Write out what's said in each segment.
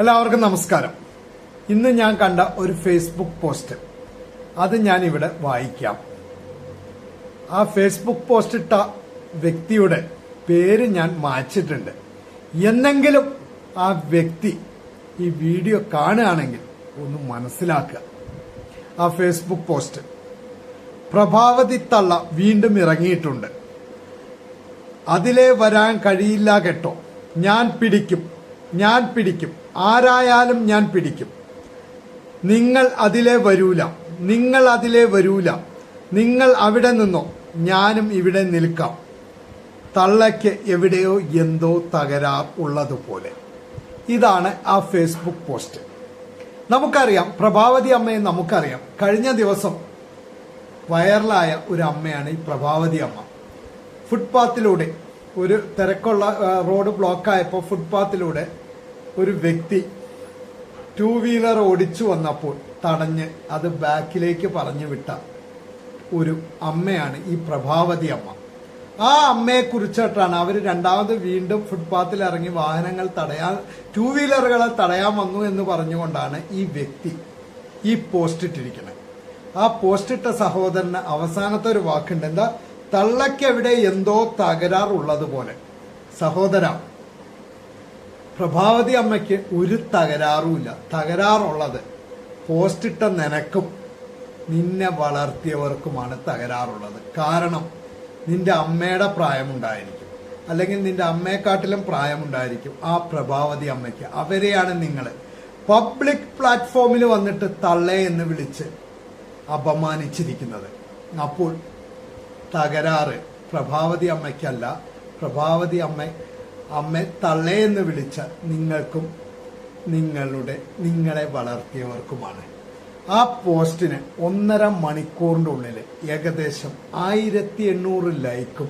എല്ലാവർക്കും നമസ്കാരം. ഇന്ന് ഞാൻ കണ്ട ഒരു ഫേസ്ബുക്ക് പോസ്റ്റ്, അത് ഞാൻ ഇവിടെ വായിക്കാം. ആ ഫേസ്ബുക്ക് പോസ്റ്റ് ഇട്ട വ്യക്തിയുടെ പേര് ഞാൻ മായ്ച്ചിട്ടുണ്ട്. എന്നെങ്കിലും ആ വ്യക്തി ഈ വീഡിയോ കാണുകയാണെങ്കിൽ ഒന്ന് മനസ്സിലാക്കുക. ആ ഫേസ്ബുക്ക് പോസ്റ്റ്, പ്രഭാവതി തള്ള വീണ്ടും ഇറങ്ങിയിട്ടുണ്ട്. അതിലേ വരാൻ കഴിയില്ല കേട്ടോ, ഞാൻ പിടിക്കും, ആരായാലും ഞാൻ പിടിക്കും. നിങ്ങൾ അതിലേ വരൂല, നിങ്ങൾ അവിടെ നിന്നോ, ഞാനും ഇവിടെ നിൽക്കാം. തള്ളയ്ക്ക് എവിടെയോ എന്തോ തകരാർ ഉള്ളതുപോലെ. ഇതാണ് ആ ഫേസ്ബുക്ക് പോസ്റ്റ്. നമുക്കറിയാം, പ്രഭാവതി അമ്മയെ നമുക്കറിയാം. കഴിഞ്ഞ ദിവസം വൈറലായ ഒരു അമ്മയാണ് ഈ പ്രഭാവതി അമ്മ. ഫുട്പാത്തിലൂടെ, ഒരു തിരക്കുള്ള റോഡ് ബ്ലോക്കായപ്പോൾ ഫുട്പാത്തിലൂടെ ഒരു വ്യക്തി 2 വീലർ ഓടിച്ചു വന്നപ്പോൾ തടഞ്ഞ് അത് ബാക്കിലേക്ക് പറഞ്ഞു വിട്ട ഒരു അമ്മയാണ് ഈ പ്രഭാവതി അമ്മ. ആ അമ്മയെ കുറിച്ചിട്ടാണ് അവർ രണ്ടാമത് വീണ്ടും ഫുട്പാത്തിൽ ഇറങ്ങി വാഹനങ്ങൾ തടയാൻ, 2 വീലറുകളെ തടയാൻ വന്നു എന്ന് പറഞ്ഞുകൊണ്ടാണ് ഈ വ്യക്തി ഈ പോസ്റ്റ് ഇട്ടിരിക്കുന്നത്. ആ പോസ്റ്റ് ഇട്ട സഹോദരന് അവസാനത്തെ ഒരു വാക്കുണ്ട്, എന്താ, തള്ളയ്ക്കെവിടെ എന്തോ തകരാറുള്ളതുപോലെ. സഹോദര, പ്രഭാവതി അമ്മയ്ക്ക് ഒരു തകരാറുമില്ല. തകരാറുള്ളത് പോസ്റ്റിട്ട നിനക്കും നിന്നെ വളർത്തിയവർക്കുമാണ് തകരാറുള്ളത്. കാരണം നിന്റെ അമ്മയുടെ പ്രായമുണ്ടായിരിക്കും, അല്ലെങ്കിൽ നിന്റെ അമ്മയെക്കാട്ടിലും പ്രായമുണ്ടായിരിക്കും ആ പ്രഭാവതി അമ്മയ്ക്ക്. അവരെയാണ് നിങ്ങൾ പബ്ലിക് പ്ലാറ്റ്ഫോമിൽ വന്നിട്ട് തള്ളേ എന്ന് വിളിച്ച് അപമാനിച്ചിരിക്കുന്നത്. അപ്പോൾ തകരാറ് പ്രഭാവതി അമ്മയ്ക്കല്ല, പ്രഭാവതി അമ്മ തള്ളേ എന്ന് വിളിച്ച നിങ്ങൾക്കും നിങ്ങളെ വളർത്തിയവർക്കുമാണ്. ആ പോസ്റ്റിന് 1.5 മണിക്കൂറിന്റെ ഉള്ളിൽ ഏകദേശം 1800 ലൈക്കും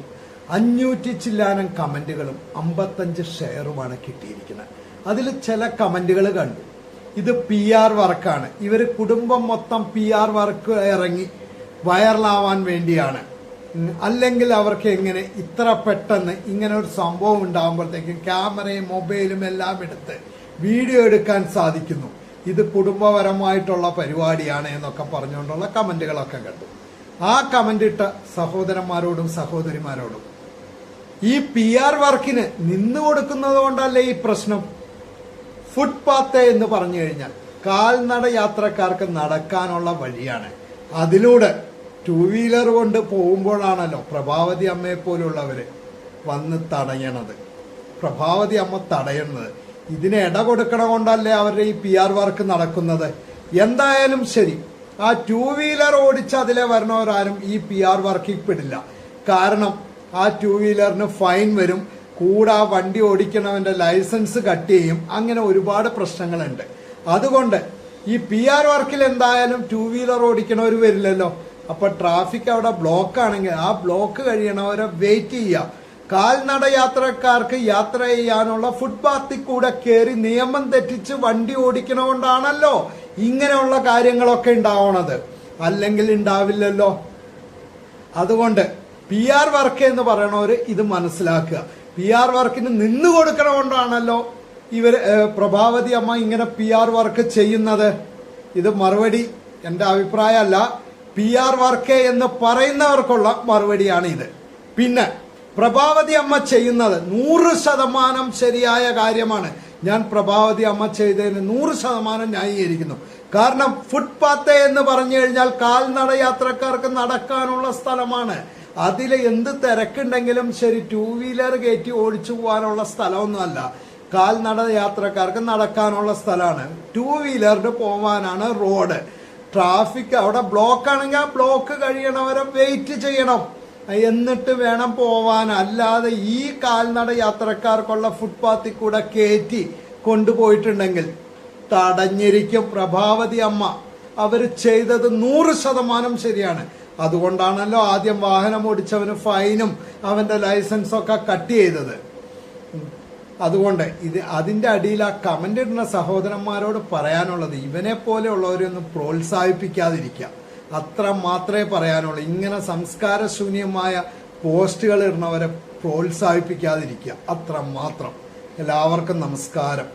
500 ചില്ലാനം കമന്റുകളും 55 ഷെയറുമാണ് കിട്ടിയിരിക്കുന്നത്. അതിൽ ചില കമന്റുകൾ കണ്ടു, ഇത് PR വർക്കാണ്, ഇവര് കുടുംബം മൊത്തം PR വർക്ക് ഇറങ്ങി വൈറലാവാൻ വേണ്ടിയാണ്, അല്ലെങ്കിൽ അവർക്ക് എങ്ങനെ ഇത്ര പെട്ടെന്ന് ഇങ്ങനെ ഒരു സംഭവം ഉണ്ടാകുമ്പോഴത്തേക്കും ക്യാമറയും മൊബൈലും എല്ലാം എടുത്ത് വീഡിയോ എടുക്കാൻ സാധിക്കുന്നു, ഇത് കുടുംബപരമായിട്ടുള്ള പരിപാടിയാണ് എന്നൊക്കെ പറഞ്ഞുകൊണ്ടുള്ള കമന്റുകളൊക്കെ കണ്ടു. ആ കമന്റ് ഇട്ട സഹോദരന്മാരോടും സഹോദരിമാരോടും, ഈ PR വർക്കിന് നിന്നു കൊടുക്കുന്നത് കൊണ്ടല്ലേ ഈ പ്രശ്നം. ഫുട്പാത്ത് എന്ന് പറഞ്ഞു കഴിഞ്ഞാൽ കാൽനട യാത്രക്കാർക്ക് നടക്കാനുള്ള വഴിയാണ്. അതിലൂടെ 2 വീലർ കൊണ്ട് പോകുമ്പോഴാണല്ലോ പ്രഭാവതി അമ്മയെ പോലുള്ളവര് വന്ന് തടയണത്, പ്രഭാവതി അമ്മ തടയുന്നത്. ഇതിന് ഇട കൊടുക്കണ കൊണ്ടല്ലേ അവരുടെ ഈ PR വർക്ക് നടക്കുന്നത്. എന്തായാലും ശരി, ആ 2 വീലർ ഓടിച്ച് അതിലെ വരണവരാരും ഈ PR വർക്കിൽ പെടില്ല. കാരണം ആ 2 വീലറിന് ഫൈൻ വരും, കൂടെ ആ വണ്ടി ഓടിക്കണവന്റെ ലൈസൻസ് കട്ട് ചെയ്യും. അങ്ങനെ ഒരുപാട് പ്രശ്നങ്ങളുണ്ട്. അതുകൊണ്ട് ഈ PR വർക്കിൽ എന്തായാലും 2 വീലർ ഓടിക്കണവർ വരില്ലല്ലോ. അപ്പൊ ട്രാഫിക് അവിടെ ബ്ലോക്ക് ആണെങ്കിൽ ആ ബ്ലോക്ക് കഴിയണവരെ വെയിറ്റ് ചെയ്യുക. കാൽനട യാത്രക്കാർക്ക് യാത്ര ചെയ്യാനുള്ള ഫുട്പാത്തിൽ കൂടെ കയറി നിയമം തെറ്റിച്ച് വണ്ടി ഓടിക്കണോണ്ടാണല്ലോ ഇങ്ങനെയുള്ള കാര്യങ്ങളൊക്കെ ഉണ്ടാവണത്, അല്ലെങ്കിൽ ഉണ്ടാവില്ലല്ലോ. അതുകൊണ്ട് PR വർക്ക് എന്ന് പറയണവര് ഇത് മനസ്സിലാക്കുക. PR വർക്കിന് നിന്ന് കൊടുക്കണോണ്ടാണല്ലോ ഇവര് പ്രഭാവതി അമ്മ ഇങ്ങനെ PR വർക്ക് ചെയ്യുന്നത്. ഇത് മറുപടി എന്റെ അഭിപ്രായമല്ല, PR വർക്ക് എന്ന് പറയുന്നവർക്കുള്ള മറുപടിയാണ് ഇത്. പിന്നെ പ്രഭാവതി അമ്മ ചെയ്യുന്നത് 100% ശരിയായ കാര്യമാണ്. ഞാൻ പ്രഭാവതി അമ്മ ചെയ്തതിന് 100% ന്യായീകരിക്കുന്നു. കാരണം ഫുട്പാത്ത് എന്ന് പറഞ്ഞു കഴിഞ്ഞാൽ കാൽനട യാത്രക്കാർക്ക് നടക്കാനുള്ള സ്ഥലമാണ്. അതിൽ എന്ത് തിരക്കുണ്ടെങ്കിലും ശരി, 2 വീലർ കയറ്റി ഓടിച്ചു പോകാനുള്ള സ്ഥലമൊന്നുമല്ല. കാൽനട യാത്രക്കാർക്ക് നടക്കാനുള്ള സ്ഥലമാണ്. 2 വീലറിന് പോവാനാണ് റോഡ്. ട്രാഫിക് അവിടെ ബ്ലോക്ക് ആണെങ്കിൽ ആ ബ്ലോക്ക് കഴിയണവരെ വെയിറ്റ് ചെയ്യണം, എന്നിട്ട് വേണം പോവാൻ. അല്ലാതെ ഈ കാൽനട യാത്രക്കാർക്കുള്ള ഫുട്പാത്തിൽ കൂടെ കയറ്റി കൊണ്ടുപോയിട്ടുണ്ടെങ്കിൽ തടഞ്ഞിരിക്കും പ്രഭാവതി അമ്മ. അവര് ചെയ്തത് 100% ശരിയാണ്. അതുകൊണ്ടാണല്ലോ ആദ്യം വാഹനം ഓടിച്ചവന് ഫൈനും അവന്റെ ലൈസൻസൊക്കെ കട്ട് ചെയ്തത്. അതുകൊണ്ട് അതിന്റെ അടിയിൽ ആ കമന്റ് ഇടുന്ന സഹോദരന്മാരോട് പറയാനുള്ളത്, ഇവനെ പോലെയുള്ളവരെയൊന്നും പ്രോത്സാഹിപ്പിക്കാതിരിക്കുക, അത്ര മാത്രമേ പറയാനുള്ളൂ. ഇങ്ങനെ സംസ്കാരശൂന്യമായ പോസ്റ്റുകൾ ഇടുന്നവരെ പ്രോത്സാഹിപ്പിക്കാതിരിക്കുക, അത്ര മാത്രം. എല്ലാവർക്കും നമസ്കാരം.